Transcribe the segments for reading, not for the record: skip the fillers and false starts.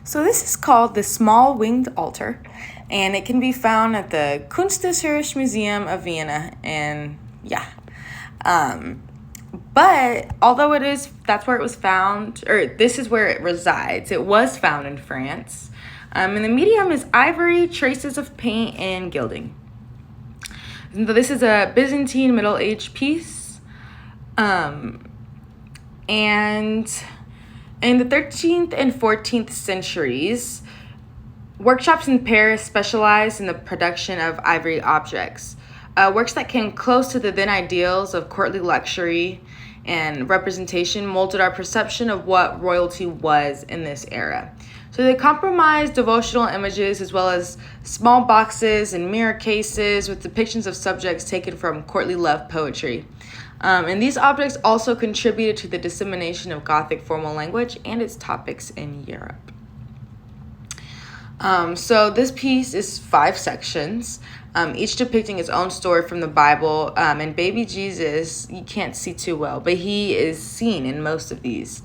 So this is called the Small Winged Altar, and it can be found at the Kunsthistorisches Museum of Vienna. And yeah, but although that's where it was found, or this is where it resides. It was found in France, and the medium is ivory, traces of paint, and gilding. And this is a Byzantine Middle Age piece, and in the 13th and 14th centuries, workshops in Paris specialized in the production of ivory objects, works that came close to the then ideals of courtly luxury and representation molded our perception of what royalty was in this era. So they comprised devotional images as well as small boxes and mirror cases with depictions of subjects taken from courtly love poetry. And these objects also contributed to the dissemination of Gothic formal language and its topics in Europe. So this piece is 5 sections, each depicting its own story from the Bible. And baby Jesus, you can't see too well, but he is seen in most of these.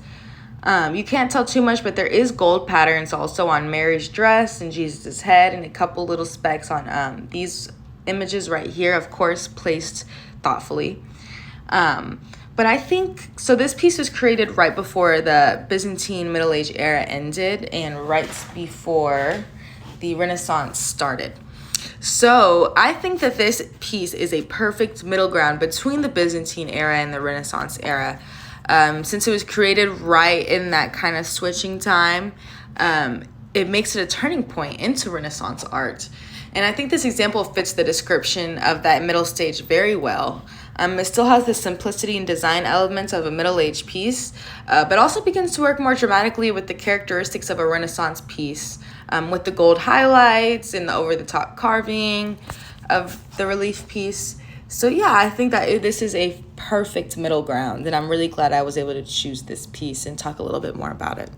You can't tell too much, but there is gold patterns also on Mary's dress and Jesus' head, and a couple little specks on these images right here, of course, placed thoughtfully. But I think, so this piece was created right before the Byzantine Middle Age era ended and right before the Renaissance started. So I think that this piece is a perfect middle ground between the Byzantine era and the Renaissance era. Since it was created right in that kind of switching time, it makes it a turning point into Renaissance art. And I think this example fits the description of that middle stage very well. It still has the simplicity and design elements of a middle-aged piece, but also begins to work more dramatically with the characteristics of a Renaissance piece, with the gold highlights and the over-the-top carving of the relief piece. So yeah, I think that this is a perfect middle ground, and I'm really glad I was able to choose this piece and talk a little bit more about it.